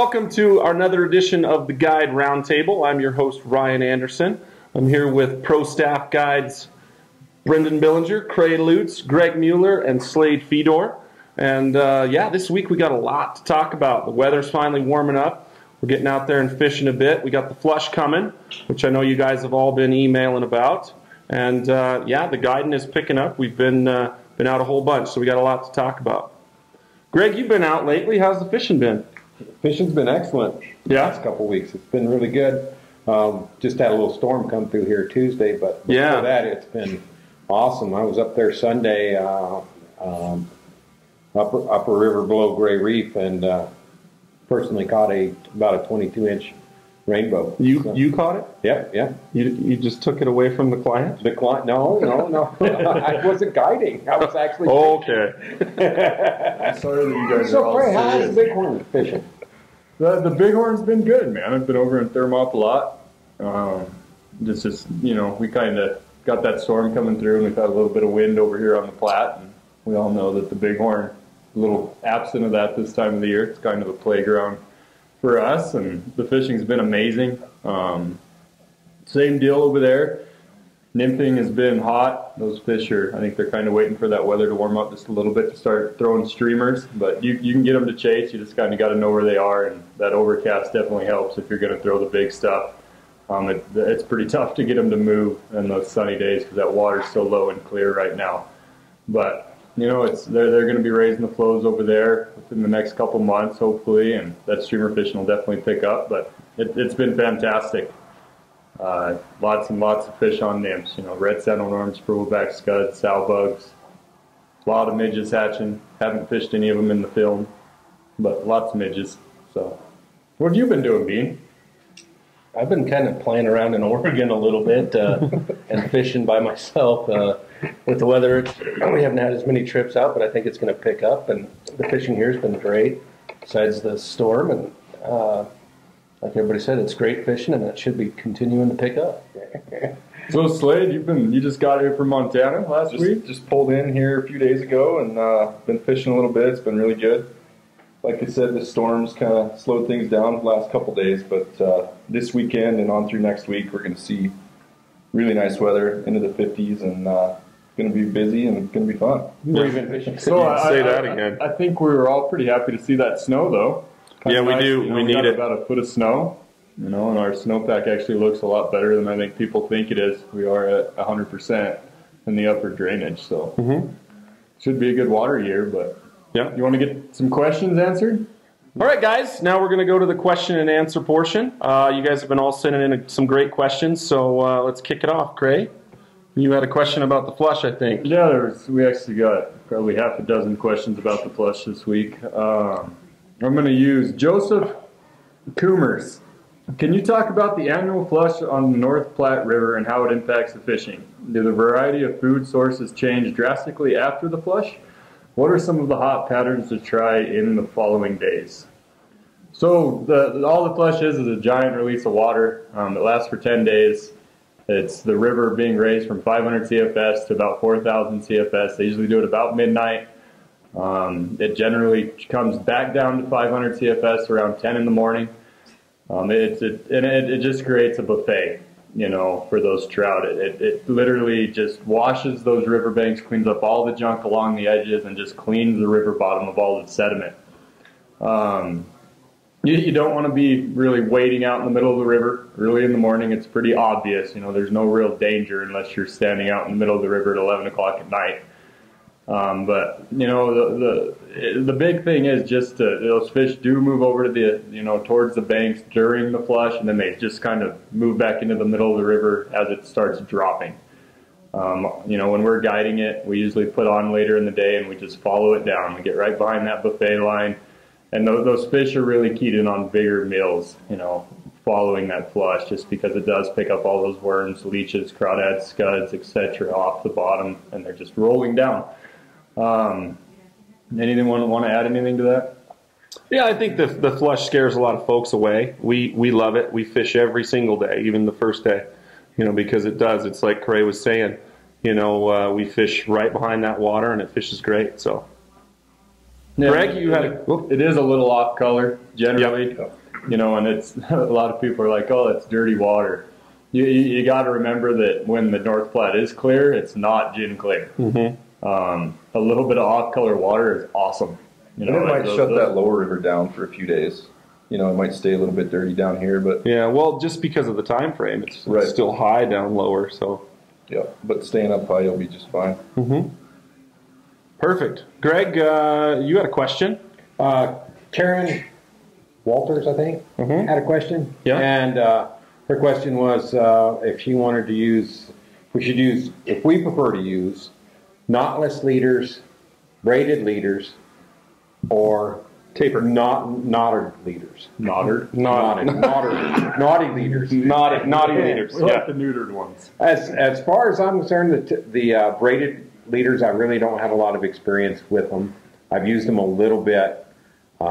welcome to another edition of the Guide Roundtable. I'm your host, Ryan Anderson. I'm here with Pro Staff Guides Brendan Billinger, Cray Lutz, Greg Mueller, and Slade Fedor. And yeah, this week we got a lot to talk about. The weather's finally warming up. We're getting out there and fishing a bit. We got the flush coming, which I know you guys have all been emailing about. And yeah, the guiding is picking up. We've been out a whole bunch, so we got a lot to talk about. Greg, you've been out lately. How's the fishing been? Fishing's been excellent the last couple of weeks. It's been really good. Just had a little storm come through here Tuesday, but before that, it's been awesome. I was up there Sunday, upper river below Gray Reef, and personally caught about a 22-inch rainbow. You caught it? Yeah. You just took it away from the client? The client? No. I wasn't guiding. I was actually okay. I'm sorry that you guys are so all Cray, how's serious. the bighorn fishing? The bighorn's been good, man. I've been over in Thermop a lot. Just you know, we kind of got that storm coming through, and we've had a little bit of wind over here on the Platte. And we all know that the bighorn, a little absent of that this time of the year. It's kind of a playground for us, and the fishing's been amazing. Same deal over there. Nymphing has been hot. Those fish I think they're kind of waiting for that weather to warm up just a little bit to start throwing streamers, but you can get them to chase. You just kind of got to know where they are, and that overcast definitely helps if you're going to throw the big stuff. It's pretty tough to get them to move in those sunny days because that water's so low and clear right now. But you know, they're going to be raising the flows over there within the next couple months, hopefully, and that streamer fishing will definitely pick up. But it's been fantastic. Lots and lots of fish on nymphs. You know, red sandal worms, purpleback scuds, sow bugs. A lot of midges hatching. Haven't fished any of them in the film, but lots of midges. So, what have you been doing, Bean? I've been kind of playing around in Oregon a little bit and fishing by myself. With the weather, we haven't had as many trips out, but I think it's going to pick up, and the fishing here has been great, besides the storm. And like everybody said, it's great fishing, and it should be continuing to pick up. So, Slade, you just got here from Montana last week? Just pulled in here a few days ago and been fishing a little bit. It's been really good. Like I said, the storms kind of slowed things down the last couple days, but this weekend and on through next week, we're going to see really nice weather into the 50s, and going to be busy and going to be fun. Where you been fishing? So say that again. I think we were all pretty happy to see that snow, though. Yeah, we do. You know, we need got it. about a foot of snow, you know, and our snowpack actually looks a lot better than I think people think it is. We are at 100% in the upper drainage, so should be a good water year. But Yeah. you want to get some questions answered? All right, guys. Now we're going to go to the question and answer portion. You guys have been all sending in some great questions, so let's kick it off. Cray, you had a question about the flush, I think. Yeah, we actually got probably half a dozen questions about the flush this week. I'm going to use Joseph Coomers. Can you talk about the annual flush on the North Platte River and how it impacts the fishing? Do the variety of food sources change drastically after the flush? What are some of the hot patterns to try in the following days? So all the flush is a giant release of water. It lasts for 10 days. It's the river being raised from 500 CFS to about 4,000 CFS. They usually do it about midnight. It generally comes back down to 500 CFS around 10 in the morning. It just creates a buffet, you know, for those trout. It literally just washes those riverbanks, cleans up all the junk along the edges, and just cleans the river bottom of all the sediment. You don't want to be really wading out in the middle of the river early in the morning. It's pretty obvious, you know, there's no real danger unless you're standing out in the middle of the river at 11 o'clock at night. But you know, the big thing is just those fish do move over to towards the banks during the flush, and then they just kind of move back into the middle of the river as it starts dropping. You know, when we're guiding it, we usually put on later in the day and we just follow it down. We get right behind that buffet line, and those fish are really keyed in on bigger meals, you know, following that flush, just because it does pick up all those worms, leeches, crawdads, scuds, etc. off the bottom, and they're just rolling down. Anyone want to add anything to that? Yeah, I think the flush scares a lot of folks away. We love it. We fish every single day, even the first day, you know, because it does. It's like Cray was saying, you know, we fish right behind that water and it fishes great. So Greg, you had it is a little off color generally, you know, and it's a lot of people are like, oh, that's dirty water. You got to remember that when the North Platte is clear, it's not gin clear. A little bit of off color water is awesome. You know, and it might shut that lower river down for a few days. You know, it might stay a little bit dirty down here, but yeah, well, just because of the time frame, it's still high down lower. So yeah, but staying up high, you'll be just fine. Perfect. Greg, you had a question? Karen Walters, I think, had a question. Yeah. And her question was if she wanted to use, if we prefer to use knotless leaders, braided leaders, or tapered, knotted leaders. Knotted leaders. Naughty leaders. We like the neutered ones. As far as I'm concerned, the braided leaders, I really don't have a lot of experience with them. I've used them a little bit. They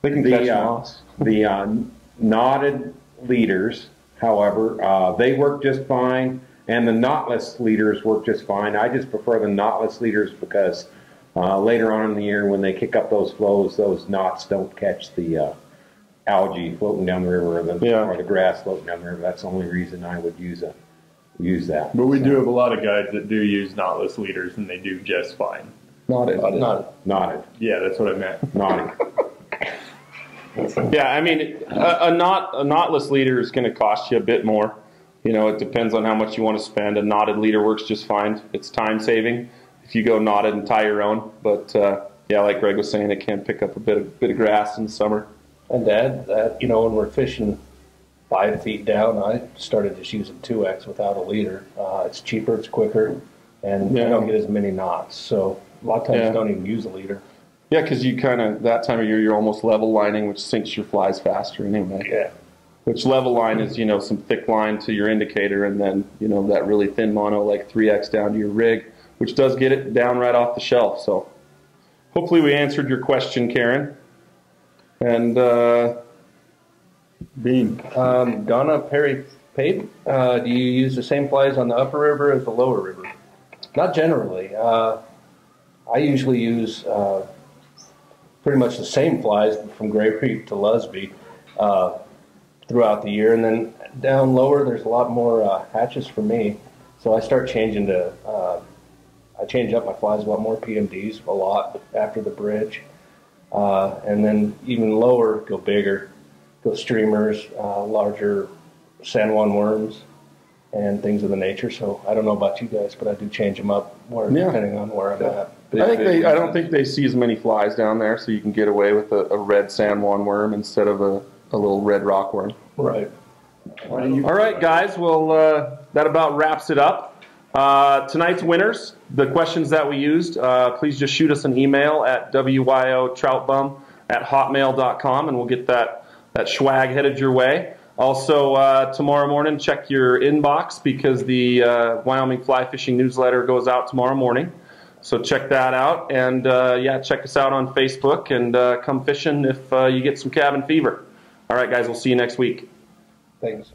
can catch moss. The knotted leaders, however, they work just fine, and the knotless leaders work just fine. I just prefer the knotless leaders because later on in the year when they kick up those flows, those knots don't catch the algae floating down the river or the grass floating down the river. That's the only reason I would use that. But we do have a lot of guides that do use knotless leaders, and they do just fine. Knotted. Yeah, that's what I meant. Knotted. Yeah, I mean, a knotless leader is going to cost you a bit more. You know, it depends on how much you want to spend. A knotted leader works just fine. It's time saving if you go knotted and tie your own. But yeah, like Greg was saying, it can pick up a bit of grass in the summer. And to add that, you know, when we're fishing 5 feet down, I started just using 2X without a leader. It's cheaper, it's quicker, and you don't get as many knots. So a lot of times you don't even use a leader. Yeah, because you kind of, that time of year, you're almost level lining, which sinks your flies faster anyway. Yeah. Which level line is, you know, some thick line to your indicator and then, you know, that really thin mono like 3X down to your rig, which does get it down right off the shelf. So hopefully we answered your question, Karen. And Bean. Donna Perry Pape, do you use the same flies on the upper river as the lower river? Not generally. I usually use pretty much the same flies from Gray Reef to Lusby throughout the year. And then down lower, there's a lot more hatches for me. So I start changing to, I change up my flies a lot more, PMDs a lot after the bridge. And then even lower, go bigger, go streamers, larger San Juan worms, and things of the nature. So I don't know about you guys, but I do change them up depending on where I'm at. I don't think they see as many flies down there, so you can get away with a red San Juan worm instead of a little red rock worm. Right. All right, guys. Well, that about wraps it up. Tonight's winners, the questions that we used, please just shoot us an email at wyotroutbum@hotmail.com, and we'll get that swag headed your way. Also, tomorrow morning, check your inbox because the Wyoming Fly Fishing newsletter goes out tomorrow morning. So check that out, and yeah, check us out on Facebook, and come fishing if you get some cabin fever. All right, guys, we'll see you next week. Thanks.